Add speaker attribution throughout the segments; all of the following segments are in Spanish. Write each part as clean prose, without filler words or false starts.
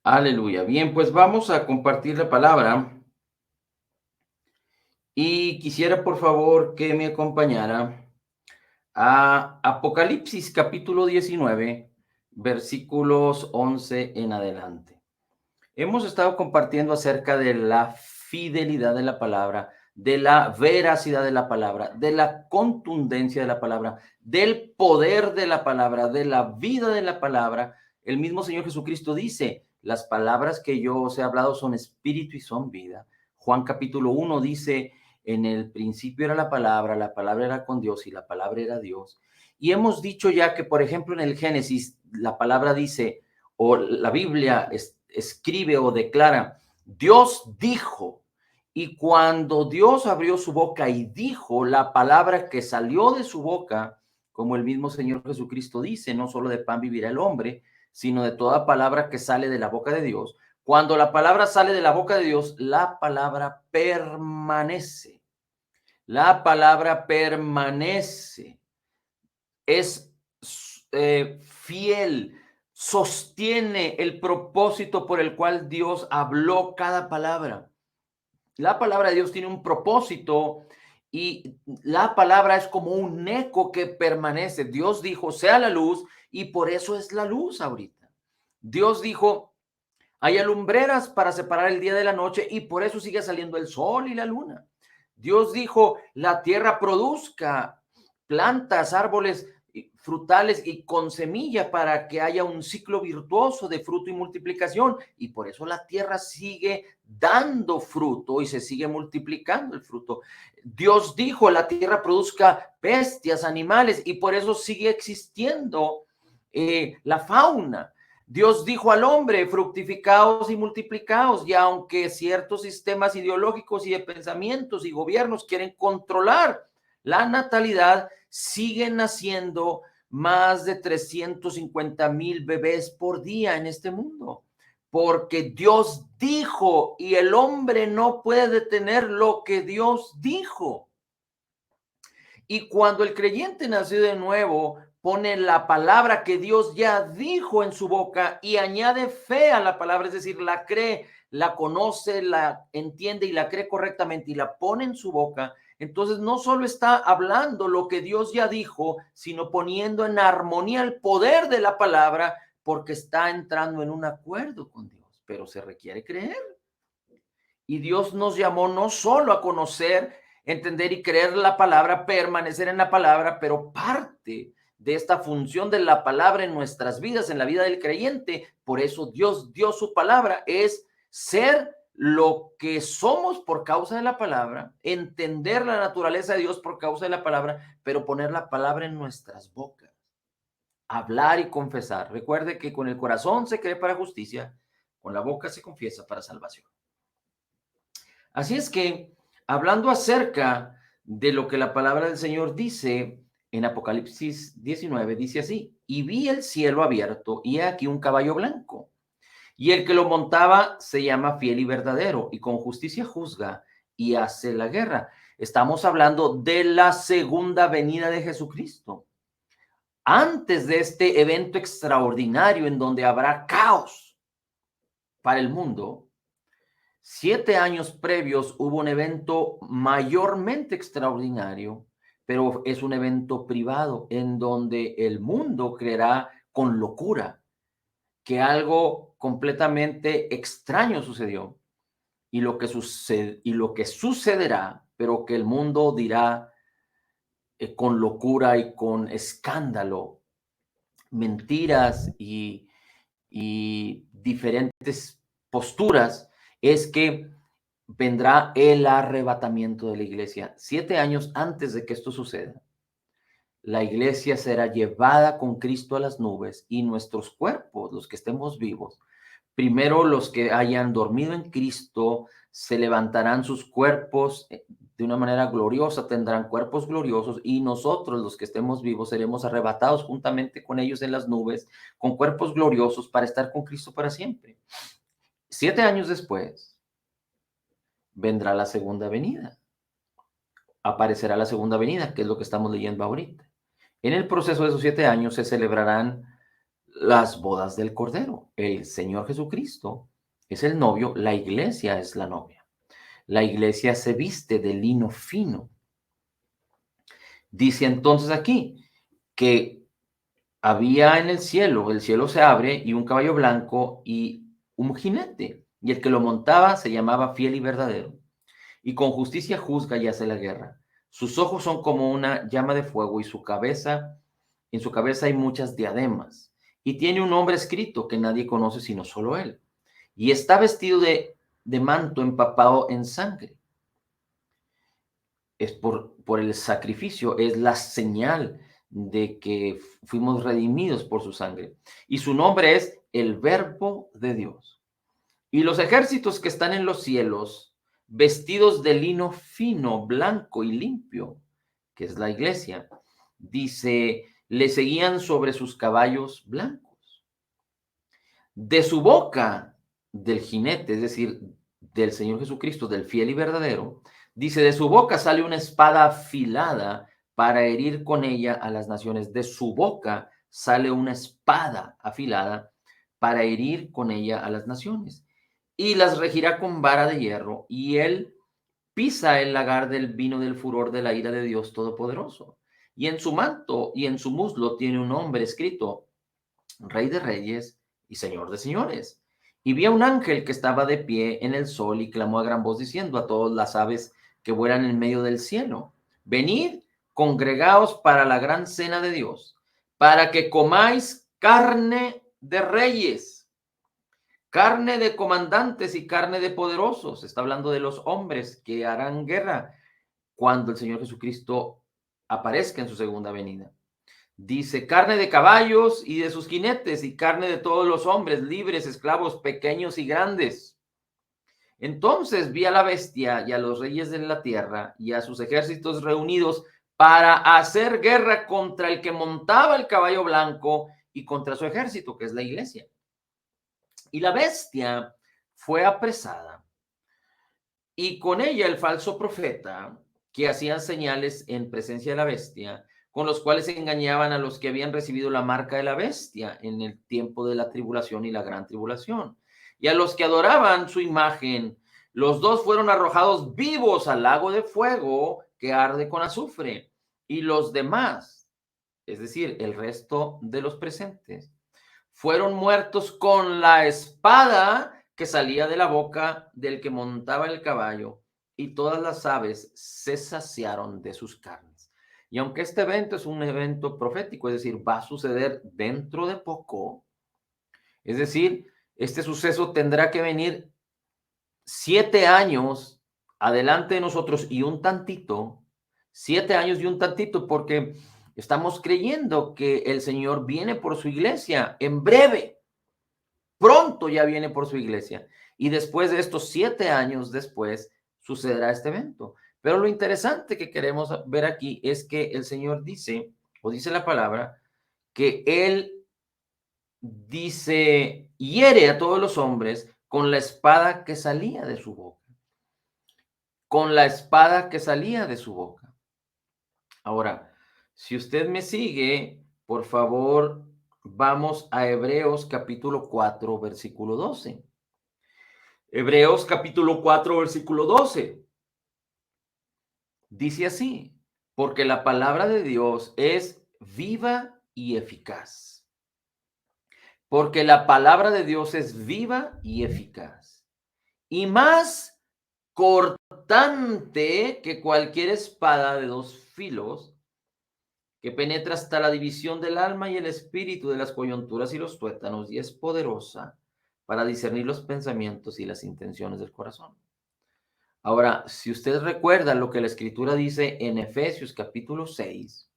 Speaker 1: Aleluya. Bien, pues vamos a compartir la palabra y quisiera por favor que me acompañara a Apocalipsis capítulo 19, versículos 11 en adelante. Hemos estado compartiendo acerca de la fidelidad de la palabra, de la veracidad de la palabra, de la contundencia de la palabra, del poder de la palabra, de la vida de la palabra. El mismo Señor Jesucristo dice, las palabras que yo os he hablado son espíritu y son vida. Juan capítulo 1 dice, en el principio era la palabra era con Dios y la palabra era Dios. Y hemos dicho ya que, por ejemplo, en el Génesis, la palabra dice, o la Biblia escribe o declara, Dios dijo, y cuando Dios abrió su boca y dijo, la palabra que salió de su boca, como el mismo Señor Jesucristo dice, no solo de pan vivirá el hombre, sino de toda palabra que sale de la boca de Dios. Cuando la palabra sale de la boca de Dios, la palabra permanece. La palabra permanece. Es fiel, sostiene el propósito por el cual Dios habló cada palabra. La palabra de Dios tiene un propósito y la palabra es como un eco que permanece. Dios dijo, sea la luz, y por eso es la luz ahorita. Dios dijo, hay lumbreras para separar el día de la noche, y por eso sigue saliendo el sol y la luna. Dios dijo, la tierra produzca plantas, árboles frutales y con semilla para que haya un ciclo virtuoso de fruto y multiplicación. Y por eso la tierra sigue dando fruto y se sigue multiplicando el fruto. Dios dijo, la tierra produzca bestias, animales, y por eso sigue existiendo la fauna. Dios dijo al hombre, fructificaos y multiplicaos, y aunque ciertos sistemas ideológicos y de pensamientos y gobiernos quieren controlar la natalidad, siguen naciendo más de 350,000 bebés por día en este mundo, porque Dios dijo y el hombre no puede detener lo que Dios dijo. Y cuando el creyente nació de nuevo, pone la palabra que Dios ya dijo en su boca y añade fe a la palabra, es decir, la cree, la conoce, la entiende y la cree correctamente y la pone en su boca. Entonces no solo está hablando lo que Dios ya dijo, sino poniendo en armonía el poder de la palabra, porque está entrando en un acuerdo con Dios, pero se requiere creer. Y Dios nos llamó no solo a conocer, entender y creer la palabra, permanecer en la palabra, pero parte de esta función de la palabra en nuestras vidas, en la vida del creyente. Por eso Dios dio su palabra, es ser lo que somos por causa de la palabra, entender la naturaleza de Dios por causa de la palabra, pero poner la palabra en nuestras bocas, hablar y confesar. Recuerde que con el corazón se cree para justicia, con la boca se confiesa para salvación. Así es que, hablando acerca de lo que la palabra del Señor dice en Apocalipsis 19, dice así, y vi el cielo abierto y he aquí un caballo blanco, y el que lo montaba se llama fiel y verdadero, y con justicia juzga y hace la guerra. Estamos hablando de la segunda venida de Jesucristo. Antes de este evento extraordinario en donde habrá caos para el mundo, 7 años previos hubo un evento mayormente extraordinario, pero es un evento privado en donde el mundo creerá con locura que algo completamente extraño sucedió y lo que sucederá, pero que el mundo dirá con locura y con escándalo, mentiras y diferentes posturas, es que vendrá el arrebatamiento de la iglesia. 7 años antes de que esto suceda, la iglesia será llevada con Cristo a las nubes y nuestros cuerpos, los que estemos vivos, primero los que hayan dormido en Cristo, se levantarán sus cuerpos de una manera gloriosa, tendrán cuerpos gloriosos, y nosotros los que estemos vivos seremos arrebatados juntamente con ellos en las nubes, con cuerpos gloriosos para estar con Cristo para siempre. 7 años después vendrá la segunda venida. Aparecerá la segunda venida, que es lo que estamos leyendo ahorita. En el proceso de esos 7 años se celebrarán las bodas del Cordero. El Señor Jesucristo es el novio, la iglesia es la novia. La iglesia se viste de lino fino. Dice entonces aquí que había en el cielo se abre y un caballo blanco y un jinete, y el que lo montaba se llamaba Fiel y Verdadero, y con justicia juzga y hace la guerra. Sus ojos son como una llama de fuego y en su cabeza hay muchas diademas, y tiene un nombre escrito que nadie conoce sino solo él, y está vestido de manto empapado en sangre. Es por el sacrificio, es la señal de que fuimos redimidos por su sangre. Y su nombre es el Verbo de Dios. Y los ejércitos que están en los cielos, vestidos de lino fino, blanco y limpio, que es la iglesia, dice, le seguían sobre sus caballos blancos. De su boca del jinete, es decir, del Señor Jesucristo, del fiel y verdadero, dice, de su boca sale una espada afilada para herir con ella a las naciones. De su boca sale una espada afilada para herir con ella a las naciones. Y las regirá con vara de hierro, y él pisa el lagar del vino del furor de la ira de Dios Todopoderoso. Y en su manto y en su muslo tiene un nombre escrito, Rey de Reyes y Señor de Señores. Y vi a un ángel que estaba de pie en el sol y clamó a gran voz diciendo a todas las aves que vuelan en medio del cielo, venid, congregaos para la gran cena de Dios, para que comáis carne de reyes, carne de comandantes y carne de poderosos. Está hablando de los hombres que harán guerra cuando el Señor Jesucristo aparezca en su segunda venida. Dice, carne de caballos y de sus jinetes, y carne de todos los hombres, libres, esclavos, pequeños y grandes. Entonces vi a la bestia y a los reyes de la tierra y a sus ejércitos reunidos para hacer guerra contra el que montaba el caballo blanco y contra su ejército, que es la iglesia. Y la bestia fue apresada, y con ella el falso profeta, que hacían señales en presencia de la bestia, con los cuales engañaban a los que habían recibido la marca de la bestia en el tiempo de la tribulación y la gran tribulación. Y a los que adoraban su imagen, los dos fueron arrojados vivos al lago de fuego que arde con azufre. Y los demás, es decir, el resto de los presentes, fueron muertos con la espada que salía de la boca del que montaba el caballo, y todas las aves se saciaron de sus carnes. Y aunque este evento es un evento profético, es decir, va a suceder dentro de poco, es decir, este suceso tendrá que venir 7 años adelante de nosotros y un tantito, 7 años y un tantito, porque estamos creyendo que el Señor viene por su iglesia en breve. Pronto ya viene por su iglesia. Y después de estos 7 años después sucederá este evento. Pero lo interesante que queremos ver aquí es que el Señor dice, o dice la palabra, que Él dice, hiere a todos los hombres con la espada que salía de su boca. Con la espada que salía de su boca. Ahora, si usted me sigue, por favor, vamos a Hebreos capítulo 4, versículo 12. Hebreos capítulo 4, versículo 12. Dice así, porque la palabra de Dios es viva y eficaz. Porque la palabra de Dios es viva y eficaz. Y más cortante que cualquier espada de dos filos, que penetra hasta la división del alma y el espíritu, de las coyunturas y los tuétanos, y es poderosa para discernir los pensamientos y las intenciones del corazón. Ahora, si usted recuerda lo que la Escritura dice en Efesios capítulo 6,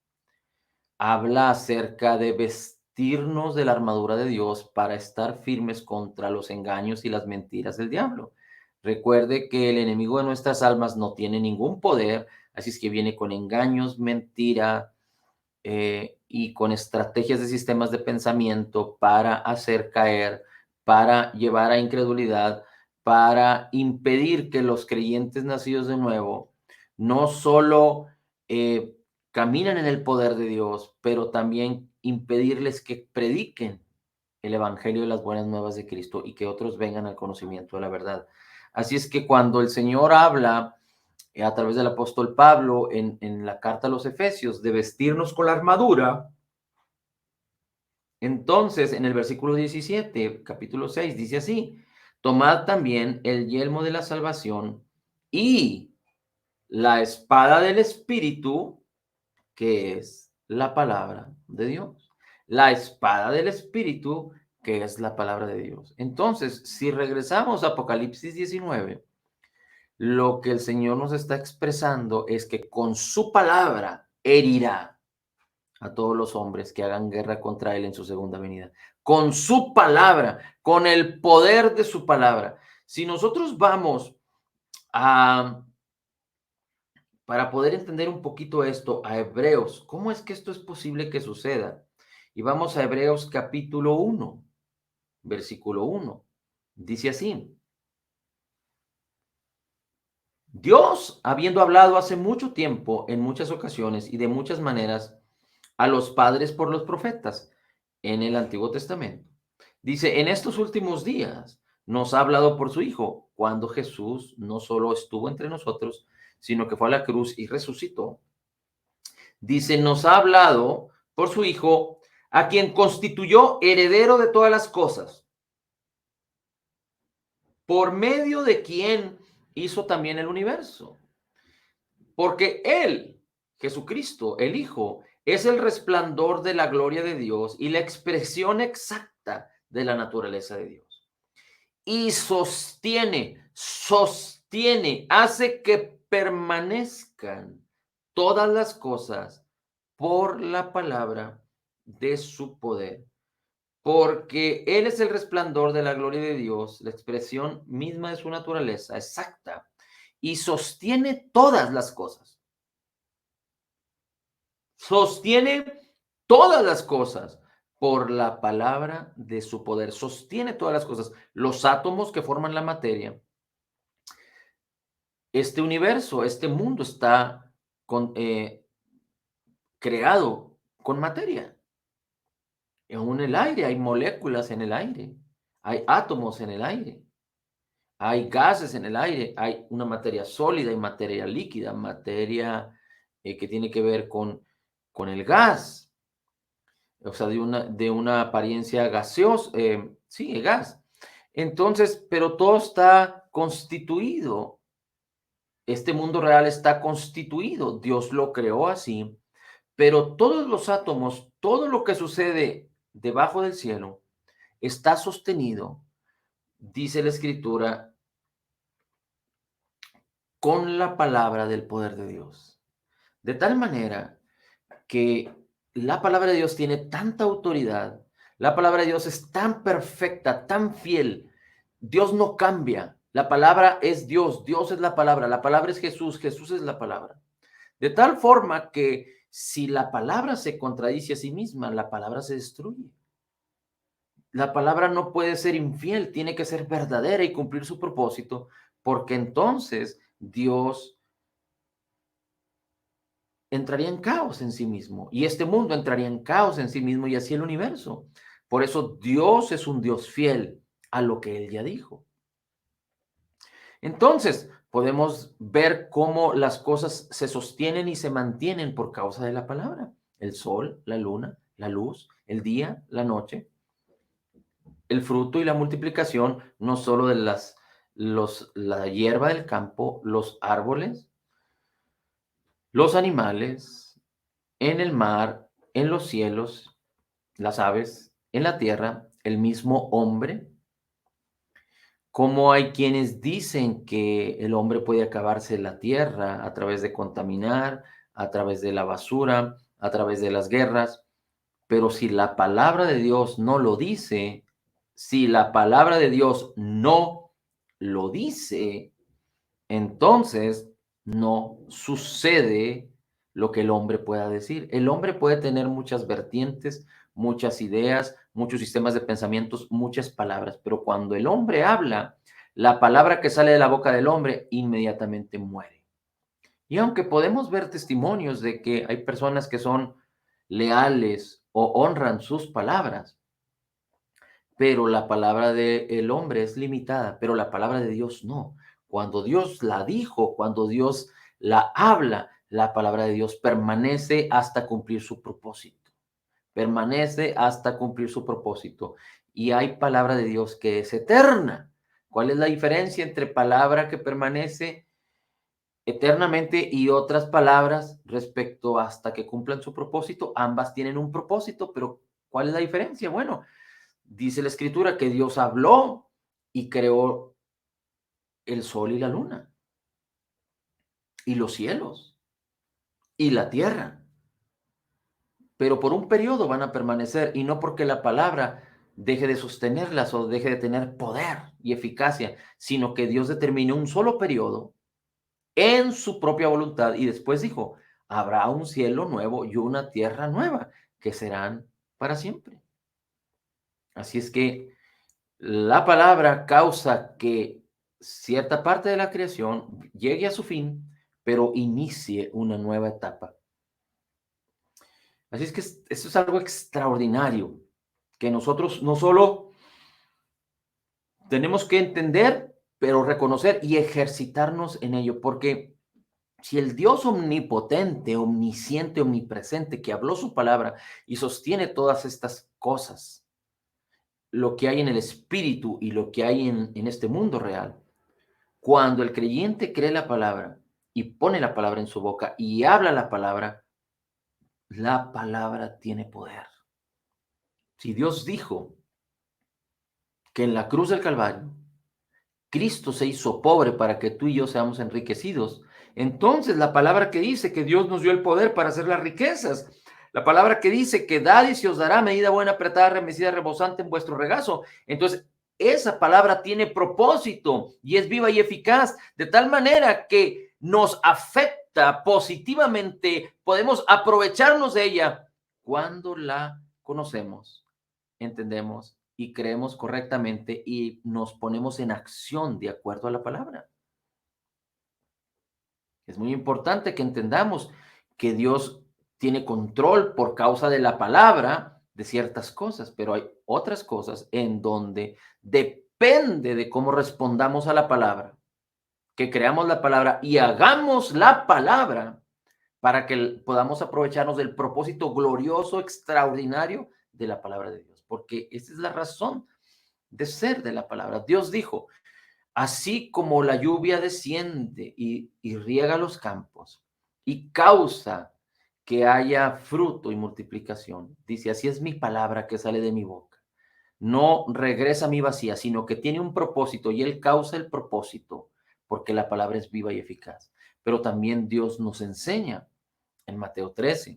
Speaker 1: habla acerca de vestirnos de la armadura de Dios para estar firmes contra los engaños y las mentiras del diablo. Recuerde que el enemigo de nuestras almas no tiene ningún poder, así es que viene con engaños, mentira, y con estrategias de sistemas de pensamiento para hacer caer, para llevar a incredulidad, para impedir que los creyentes nacidos de nuevo no solo caminan en el poder de Dios, pero también impedirles que prediquen el evangelio de las buenas nuevas de Cristo y que otros vengan al conocimiento de la verdad. Así es que cuando el Señor habla a través del apóstol Pablo en la carta a los Efesios de vestirnos con la armadura, entonces en el versículo 17, capítulo 6, dice así: tomad también el yelmo de la salvación y la espada del Espíritu, que es la palabra de Dios. La espada del Espíritu, que es la palabra de Dios. Entonces, si regresamos a Apocalipsis 19, lo que el Señor nos está expresando es que con su palabra herirá a todos los hombres que hagan guerra contra él en su segunda venida. Con su palabra, con el poder de su palabra. Si nosotros vamos a, para poder entender un poquito esto, a Hebreos, ¿cómo es que esto es posible que suceda? Y vamos a Hebreos capítulo 1, versículo 1. Dice así: Dios, habiendo hablado hace mucho tiempo, en muchas ocasiones y de muchas maneras, a los padres por los profetas en el Antiguo Testamento. Dice, en estos últimos días nos ha hablado por su Hijo, cuando Jesús no solo estuvo entre nosotros, sino que fue a la cruz y resucitó. Dice, nos ha hablado por su Hijo, a quien constituyó heredero de todas las cosas, por medio de quien hizo también el universo. Porque Él, Jesucristo, el Hijo, es el resplandor de la gloria de Dios y la expresión exacta de la naturaleza de Dios. Y sostiene, hace que permanezcan todas las cosas por la palabra de su poder. Porque Él es el resplandor de la gloria de Dios, la expresión misma de su naturaleza exacta, y sostiene todas las cosas. Sostiene todas las cosas por la palabra de su poder. Sostiene todas las cosas. Los átomos que forman la materia. Este universo, este mundo está creado con materia. Aún el aire, hay moléculas en el aire. Hay átomos en el aire. Hay gases en el aire. Hay una materia sólida y materia líquida. Materia que tiene que ver con el gas. O sea, de una apariencia gaseosa, sí, gas. Entonces, pero todo está constituido. Este mundo real está constituido. Dios lo creó así, pero todos los átomos, todo lo que sucede debajo del cielo, está sostenido, dice la Escritura, con la palabra del poder de Dios. De tal manera que la palabra de Dios tiene tanta autoridad, la palabra de Dios es tan perfecta, tan fiel. Dios no cambia. La palabra es Dios, Dios es la palabra es Jesús, Jesús es la palabra. De tal forma que si la palabra se contradice a sí misma, la palabra se destruye. La palabra no puede ser infiel, tiene que ser verdadera y cumplir su propósito, porque entonces Dios entraría en caos en sí mismo y este mundo entraría en caos en sí mismo y así el universo. Por eso Dios es un Dios fiel a lo que Él ya dijo. Entonces, podemos ver cómo las cosas se sostienen y se mantienen por causa de la palabra. El sol, la luna, la luz, el día, la noche, el fruto y la multiplicación, no solo de la hierba del campo, los árboles, los animales, en el mar, en los cielos, las aves, en la tierra, el mismo hombre. Como hay quienes dicen que el hombre puede acabarse la tierra a través de contaminar, a través de la basura, a través de las guerras, pero si la palabra de Dios no lo dice, si la palabra de Dios no lo dice, entonces no sucede lo que el hombre pueda decir. El hombre puede tener muchas vertientes, muchas ideas, muchos sistemas de pensamientos, muchas palabras, pero cuando el hombre habla, la palabra que sale de la boca del hombre inmediatamente muere. Y aunque podemos ver testimonios de que hay personas que son leales o honran sus palabras, pero la palabra del hombre es limitada, pero la palabra de Dios no. Cuando Dios la dijo, cuando Dios la habla, la palabra de Dios permanece hasta cumplir su propósito. Permanece hasta cumplir su propósito. Y hay palabra de Dios que es eterna. ¿Cuál es la diferencia entre palabra que permanece eternamente y otras palabras respecto hasta que cumplan su propósito? Ambas tienen un propósito, pero ¿cuál es la diferencia? Bueno, dice la escritura que Dios habló y creó el sol y la luna, y los cielos, y la tierra, pero por un periodo van a permanecer y no porque la palabra deje de sostenerlas o deje de tener poder y eficacia, sino que Dios determinó un solo periodo en su propia voluntad y después dijo, habrá un cielo nuevo y una tierra nueva que serán para siempre. Así es que la palabra causa que cierta parte de la creación llegue a su fin, pero inicie una nueva etapa. Así es que esto es algo extraordinario, que nosotros no solo tenemos que entender, pero reconocer y ejercitarnos en ello, porque si el Dios omnipotente, omnisciente, omnipresente, que habló su palabra y sostiene todas estas cosas, lo que hay en el espíritu y lo que hay en este mundo real, cuando el creyente cree la palabra y pone la palabra en su boca y habla la palabra tiene poder. Si Dios dijo que en la cruz del Calvario Cristo se hizo pobre para que tú y yo seamos enriquecidos, entonces la palabra que dice que Dios nos dio el poder para hacer las riquezas, la palabra que dice que dad y se os dará medida buena, apretada, remecida, rebosante en vuestro regazo. Entonces, esa palabra tiene propósito y es viva y eficaz, de tal manera que nos afecta positivamente, podemos aprovecharnos de ella cuando la conocemos, entendemos y creemos correctamente y nos ponemos en acción de acuerdo a la palabra. Es muy importante que entendamos que Dios tiene control por causa de la palabra de ciertas cosas, pero hay otras cosas en donde depende de cómo respondamos a la palabra, que creamos la palabra y hagamos la palabra para que podamos aprovecharnos del propósito glorioso, extraordinario de la palabra de Dios, porque esa es la razón de ser de la palabra. Dios dijo, así como la lluvia desciende y riega los campos y causa que haya fruto y multiplicación, dice, así es mi palabra que sale de mi boca. No regresa a mi vacía, sino que tiene un propósito y Él causa el propósito porque la palabra es viva y eficaz. Pero también Dios nos enseña en Mateo 13,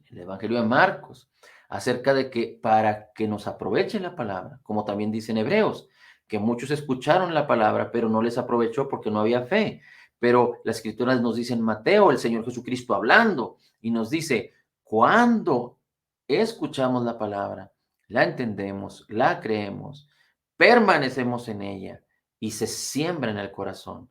Speaker 1: en el Evangelio de Marcos, acerca de que para que nos aproveche la palabra, como también dice en Hebreos, que muchos escucharon la palabra, pero no les aprovechó porque no había fe. Pero la escritura nos dice en Mateo, el Señor Jesucristo hablando, y nos dice, cuando escuchamos la palabra, la entendemos, la creemos, permanecemos en ella y se siembra en el corazón.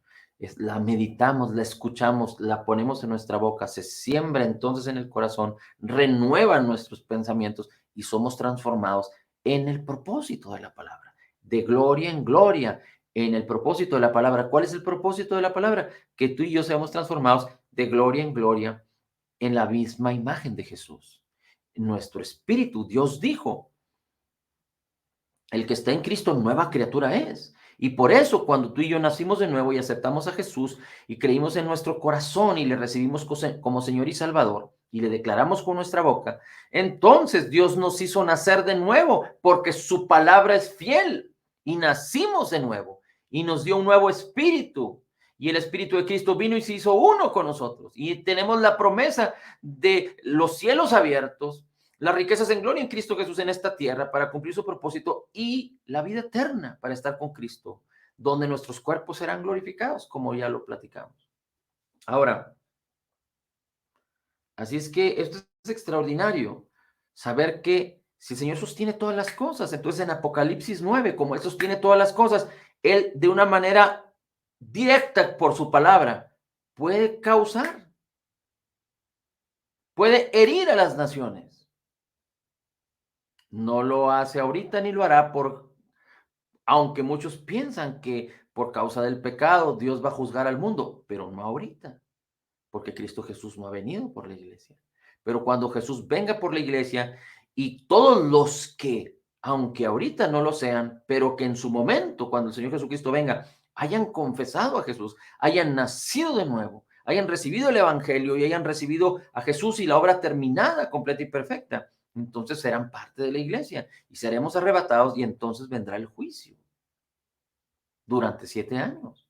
Speaker 1: La meditamos, la escuchamos, la ponemos en nuestra boca, se siembra entonces en el corazón, renueva nuestros pensamientos y somos transformados en el propósito de la palabra, de gloria en gloria, en el propósito de la palabra. ¿Cuál es el propósito de la palabra? Que tú y yo seamos transformados de gloria en gloria en la misma imagen de Jesús. Nuestro espíritu, Dios dijo, el que está en Cristo, nueva criatura es. Y por eso, cuando tú y yo nacimos de nuevo y aceptamos a Jesús y creímos en nuestro corazón y le recibimos como Señor y Salvador y le declaramos con nuestra boca, entonces Dios nos hizo nacer de nuevo porque su palabra es fiel y nacimos de nuevo y nos dio un nuevo espíritu. Y el Espíritu de Cristo vino y se hizo uno con nosotros. Y tenemos la promesa de los cielos abiertos, las riquezas en gloria en Cristo Jesús en esta tierra para cumplir su propósito y la vida eterna para estar con Cristo, donde nuestros cuerpos serán glorificados, como ya lo platicamos. Ahora, así es que esto es extraordinario, saber que si el Señor sostiene todas las cosas, entonces en Apocalipsis 9, como Él sostiene todas las cosas, Él de una manera directa por su palabra puede causar, puede herir a las naciones. No lo hace ahorita ni lo hará aunque muchos piensan que por causa del pecado Dios va a juzgar al mundo, pero no ahorita, porque Cristo Jesús no ha venido por la iglesia. Pero cuando Jesús venga por la iglesia y todos los que, aunque ahorita no lo sean, pero que en su momento, cuando el Señor Jesucristo venga, hayan confesado a Jesús, hayan nacido de nuevo, hayan recibido el Evangelio y hayan recibido a Jesús y la obra terminada, completa y perfecta, entonces serán parte de la iglesia y seremos arrebatados y entonces vendrá el juicio durante 7 años.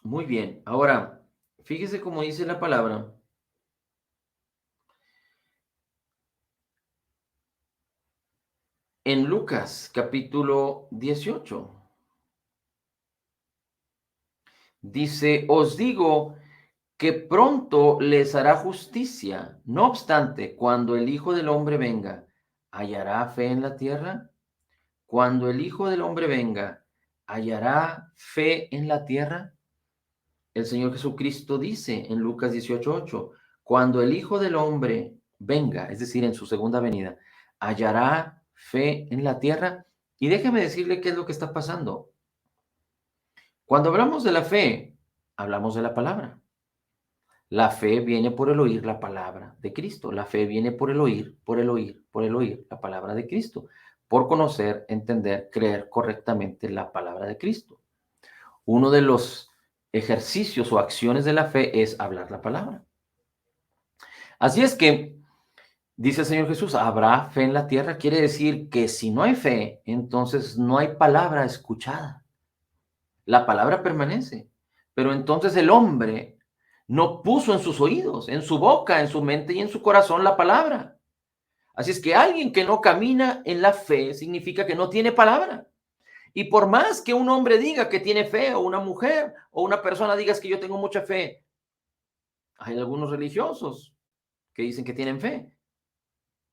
Speaker 1: Muy bien, ahora, fíjese cómo dice la palabra. En Lucas capítulo 18 dice, os digo que pronto les hará justicia. No obstante, cuando el Hijo del Hombre venga, ¿hallará fe en la tierra? Cuando el Hijo del Hombre venga, ¿hallará fe en la tierra? El Señor Jesucristo dice en Lucas 18:8, cuando el Hijo del Hombre venga, es decir, en su segunda venida, ¿hallará fe en la tierra? Y déjeme decirle qué es lo que está pasando. Cuando hablamos de la fe, hablamos de la palabra. La fe viene por el oír la palabra de Cristo. La fe viene por el oír, por el oír, por el oír la palabra de Cristo. Por conocer, entender, creer correctamente la palabra de Cristo. Uno de los ejercicios o acciones de la fe es hablar la palabra. Así es que, dice el Señor Jesús, ¿habrá fe en la tierra? Quiere decir que si no hay fe, entonces no hay palabra escuchada. La palabra permanece, pero entonces el hombre no puso en sus oídos, en su boca, en su mente y en su corazón la palabra. Así es que alguien que no camina en la fe significa que no tiene palabra. Y por más que un hombre diga que tiene fe, o una mujer, o una persona diga que yo tengo mucha fe, hay algunos religiosos que dicen que tienen fe,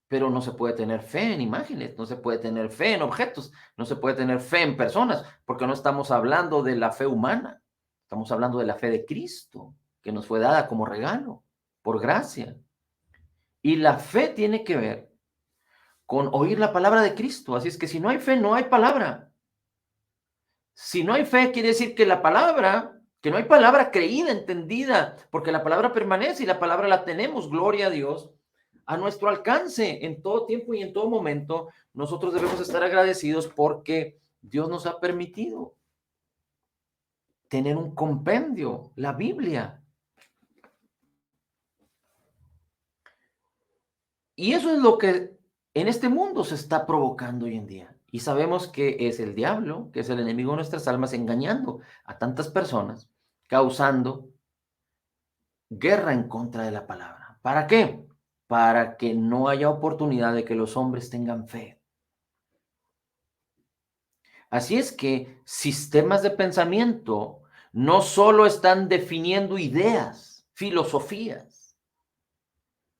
Speaker 1: pero no se puede tener fe en imágenes, no se puede tener fe en objetos, no se puede tener fe en personas, porque no estamos hablando de la fe humana, estamos hablando de la fe de Cristo, que nos fue dada como regalo, por gracia. Y la fe tiene que ver con oír la palabra de Cristo, así es que si no hay fe, no hay palabra. Si no hay fe, quiere decir que que no hay palabra creída, entendida, porque la palabra permanece y la palabra la tenemos, gloria a Dios, a nuestro alcance en todo tiempo y en todo momento. Nosotros debemos estar agradecidos porque Dios nos ha permitido tener un compendio, la Biblia. Y eso es lo que en este mundo se está provocando hoy en día. Y sabemos que es el diablo, que es el enemigo de nuestras almas, engañando a tantas personas, causando guerra en contra de la palabra. ¿Para qué? Para que no haya oportunidad de que los hombres tengan fe. Así es que sistemas de pensamiento no solo están definiendo ideas, filosofías,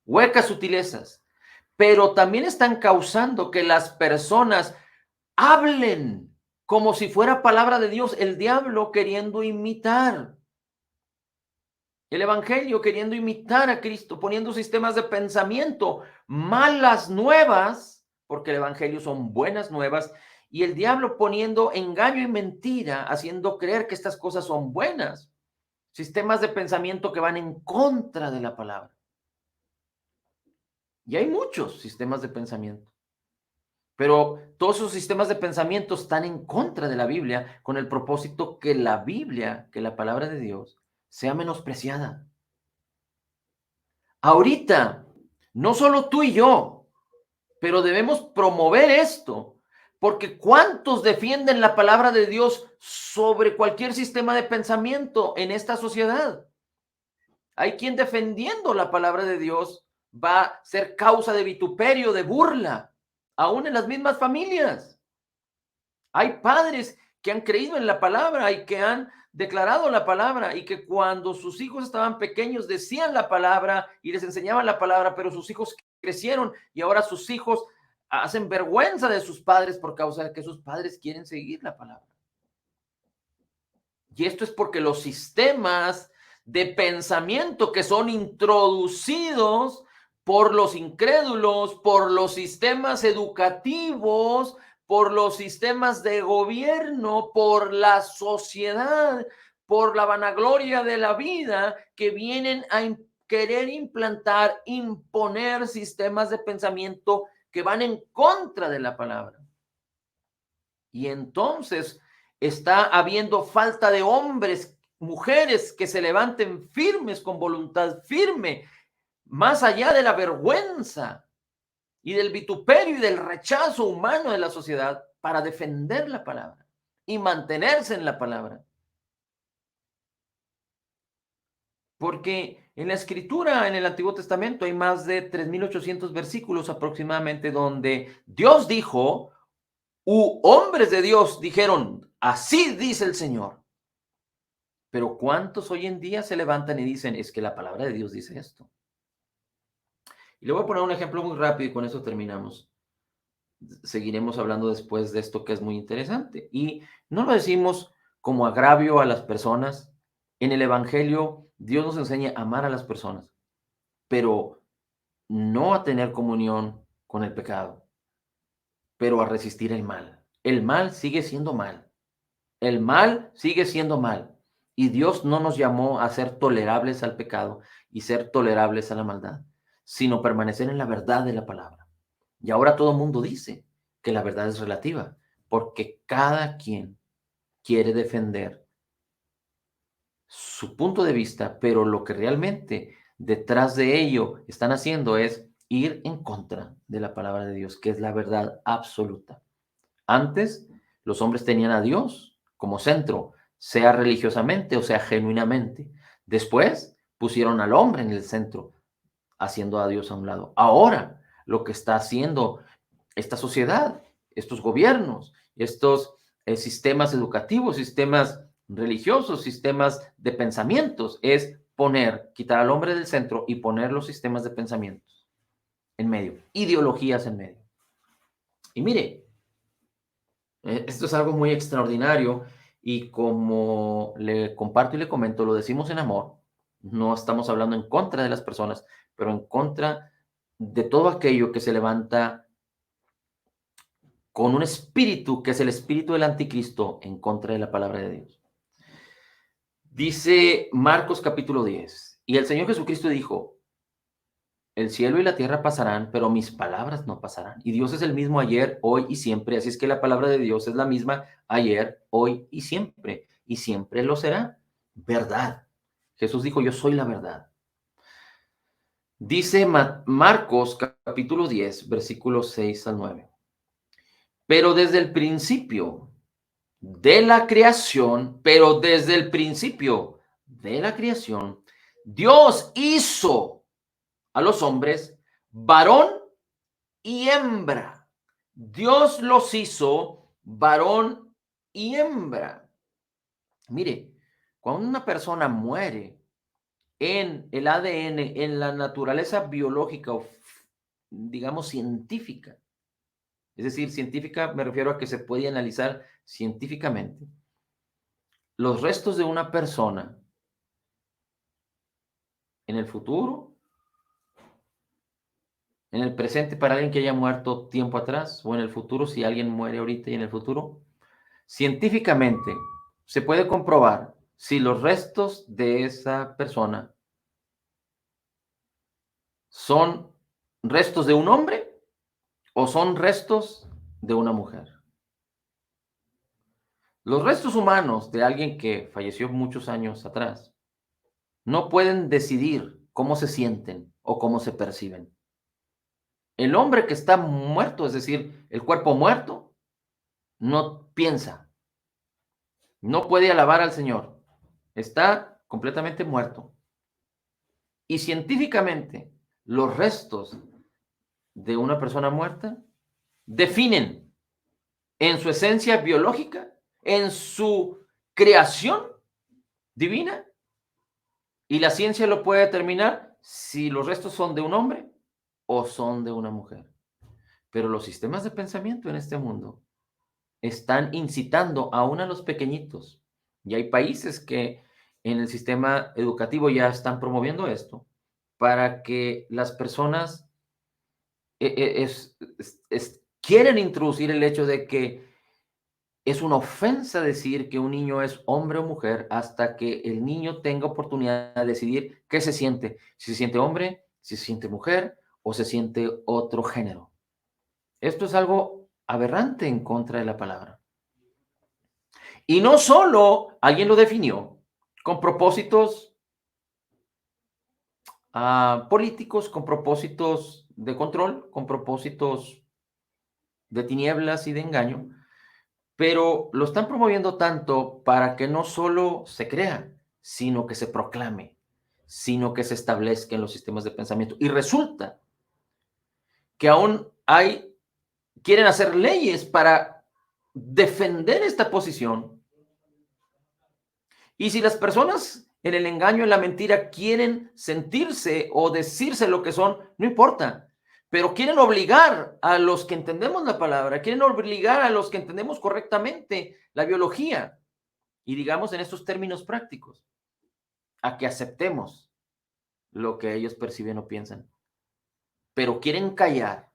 Speaker 1: huecas sutilezas, pero también están causando que las personas hablen como si fuera palabra de Dios, el diablo queriendo imitar el evangelio, queriendo imitar a Cristo, poniendo sistemas de pensamiento, malas nuevas, porque el evangelio son buenas nuevas, y el diablo poniendo engaño y mentira, haciendo creer que estas cosas son buenas, sistemas de pensamiento que van en contra de la palabra. Y hay muchos sistemas de pensamiento. Pero todos esos sistemas de pensamiento están en contra de la Biblia con el propósito que la Biblia, que la palabra de Dios, sea menospreciada. Ahorita, no solo tú y yo, pero debemos promover esto, porque ¿cuántos defienden la palabra de Dios sobre cualquier sistema de pensamiento en esta sociedad? Hay quien defendiendo la palabra de Dios va a ser causa de vituperio, de burla, aún en las mismas familias. Hay padres que han creído en la palabra y que han declarado la palabra y que cuando sus hijos estaban pequeños decían la palabra y les enseñaban la palabra, pero sus hijos crecieron y ahora sus hijos hacen vergüenza de sus padres por causa de que sus padres quieren seguir la palabra. Y esto es porque los sistemas de pensamiento que son introducidos por los incrédulos, por los sistemas educativos, por los sistemas de gobierno, por la sociedad, por la vanagloria de la vida que vienen a querer implantar, imponer sistemas de pensamiento que van en contra de la palabra. Y entonces está habiendo falta de hombres, mujeres que se levanten firmes con voluntad firme, más allá de la vergüenza y del vituperio y del rechazo humano de la sociedad para defender la palabra y mantenerse en la palabra. Porque en la escritura, en el Antiguo Testamento, hay más de 3.800 versículos aproximadamente donde Dios dijo, hombres de Dios dijeron, así dice el Señor. Pero ¿cuántos hoy en día se levantan y dicen, es que la palabra de Dios dice esto? Y le voy a poner un ejemplo muy rápido y con eso terminamos. Seguiremos hablando después de esto que es muy interesante. Y no lo decimos como agravio a las personas. En el Evangelio, Dios nos enseña a amar a las personas, pero no a tener comunión con el pecado, pero a resistir el mal. El mal sigue siendo mal. El mal sigue siendo mal. Y Dios no nos llamó a ser tolerables al pecado y ser tolerables a la maldad, sino permanecer en la verdad de la palabra. Y ahora todo el mundo dice que la verdad es relativa, porque cada quien quiere defender su punto de vista, pero lo que realmente detrás de ello están haciendo es ir en contra de la palabra de Dios, que es la verdad absoluta. Antes, los hombres tenían a Dios como centro, sea religiosamente o sea genuinamente. Después, pusieron al hombre en el centro, haciendo a Dios a un lado. Ahora, lo que está haciendo esta sociedad, estos gobiernos, estos sistemas educativos, sistemas religiosos, sistemas de pensamientos, es quitar al hombre del centro y poner los sistemas de pensamientos en medio, ideologías en medio. Y mire, esto es algo muy extraordinario y como le comparto y le comento, lo decimos en amor, no estamos hablando en contra de las personas, pero en contra de todo aquello que se levanta con un espíritu que es el espíritu del anticristo en contra de la palabra de Dios. Dice Marcos capítulo 10, y el Señor Jesucristo dijo, el cielo y la tierra pasarán, pero mis palabras no pasarán. Y Dios es el mismo ayer, hoy y siempre. Así es que la palabra de Dios es la misma ayer, hoy y siempre lo será. Verdad. Jesús dijo, yo soy la verdad. Dice Marcos capítulo 10, versículos 6 al 9. Pero desde el principio de la creación, pero desde el principio de la creación, Dios hizo a los hombres varón y hembra. Dios los hizo varón y hembra. Mire, cuando una persona muere en el ADN, en la naturaleza biológica o digamos científica, es decir, científica me refiero a que se puede analizar científicamente, los restos de una persona en el futuro, en el presente para alguien que haya muerto tiempo atrás o en el futuro si alguien muere ahorita y en el futuro, científicamente se puede comprobar si los restos de esa persona son restos de un hombre o son restos de una mujer. Los restos humanos de alguien que falleció muchos años atrás no pueden decidir cómo se sienten o cómo se perciben. El hombre que está muerto, es decir, el cuerpo muerto, no piensa, no puede alabar al Señor, está completamente muerto. Y científicamente, los restos de una persona muerta definen en su esencia biológica, en su creación divina, y la ciencia lo puede determinar si los restos son de un hombre o son de una mujer. Pero los sistemas de pensamiento en este mundo están incitando aún a los pequeñitos. Y hay países que en el sistema educativo ya están promoviendo esto para que las personas quieren introducir el hecho de que es una ofensa decir que un niño es hombre o mujer hasta que el niño tenga oportunidad de decidir qué se siente, si se siente hombre, si se siente mujer o se siente otro género. Esto es algo aberrante en contra de la palabra. Y no solo alguien lo definió con propósitos políticos, con propósitos de control, con propósitos de tinieblas y de engaño, pero lo están promoviendo tanto para que no solo se crea, sino que se proclame, sino que se establezca en los sistemas de pensamiento. Y resulta que aún quieren hacer leyes para defender esta posición. Y si las personas en el engaño, en la mentira, quieren sentirse o decirse lo que son, no importa. Pero quieren obligar a los que entendemos la palabra, quieren obligar a los que entendemos correctamente la biología, y digamos en estos términos prácticos, a que aceptemos lo que ellos perciben o piensan. Pero quieren callar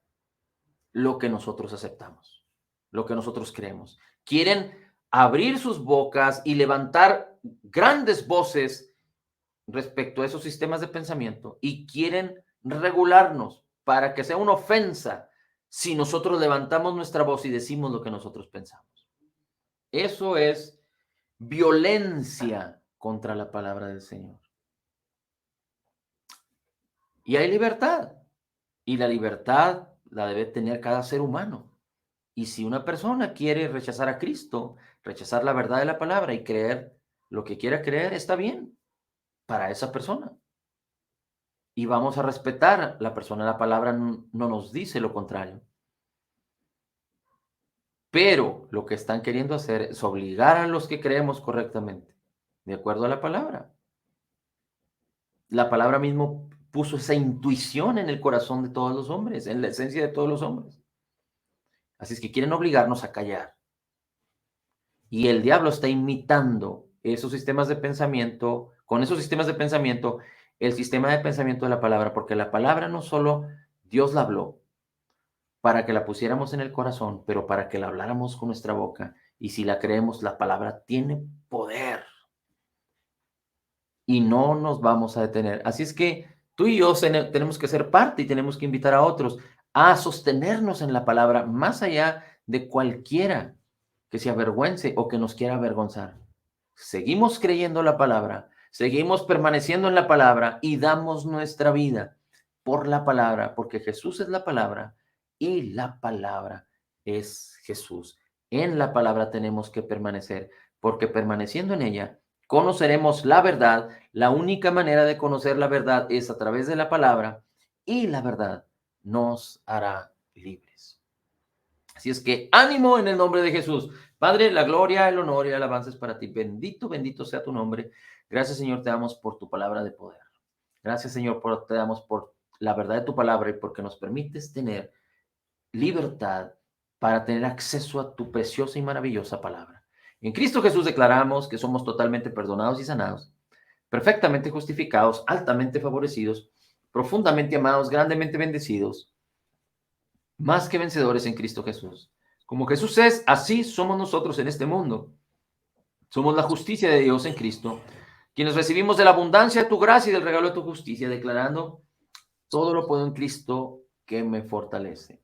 Speaker 1: lo que nosotros aceptamos, lo que nosotros creemos. Quieren abrir sus bocas y levantar grandes voces respecto a esos sistemas de pensamiento y quieren regularnos para que sea una ofensa si nosotros levantamos nuestra voz y decimos lo que nosotros pensamos. Eso es violencia contra la palabra del Señor. Y hay libertad, y la libertad la debe tener cada ser humano. Y si una persona quiere rechazar a Cristo, rechazar la verdad de la palabra y creer lo que quiera creer, está bien para esa persona. Y vamos a respetar la persona. La palabra no nos dice lo contrario. Pero lo que están queriendo hacer es obligar a los que creemos correctamente, de acuerdo a la palabra. La palabra mismo puso esa intuición en el corazón de todos los hombres, en la esencia de todos los hombres. Así es que quieren obligarnos a callar. Y el diablo está imitando esos sistemas de pensamiento, con esos sistemas de pensamiento, el sistema de pensamiento de la palabra, porque la palabra no solo Dios la habló para que la pusiéramos en el corazón, pero para que la habláramos con nuestra boca. Y si la creemos, la palabra tiene poder y no nos vamos a detener. Así es que tú y yo tenemos que ser parte y tenemos que invitar a otros a sostenernos en la palabra más allá de cualquiera que se avergüence o que nos quiera avergonzar. Seguimos creyendo la palabra, seguimos permaneciendo en la palabra y damos nuestra vida por la palabra, porque Jesús es la palabra y la palabra es Jesús. En la palabra tenemos que permanecer, porque permaneciendo en ella, conoceremos la verdad. La única manera de conocer la verdad es a través de la palabra y la verdad nos hará libres. Así es que ánimo en el nombre de Jesús. Padre, la gloria, el honor y el alabanza es para ti. Bendito, bendito sea tu nombre. Gracias, Señor, te damos por tu palabra de poder. Gracias, Señor, te damos por la verdad de tu palabra y porque nos permites tener libertad para tener acceso a tu preciosa y maravillosa palabra. En Cristo Jesús declaramos que somos totalmente perdonados y sanados, perfectamente justificados, altamente favorecidos, profundamente amados, grandemente bendecidos, más que vencedores en Cristo Jesús. Como Jesús es, así somos nosotros en este mundo. Somos la justicia de Dios en Cristo, quienes recibimos de la abundancia de tu gracia y del regalo de tu justicia, declarando, todo lo puedo en Cristo que me fortalece.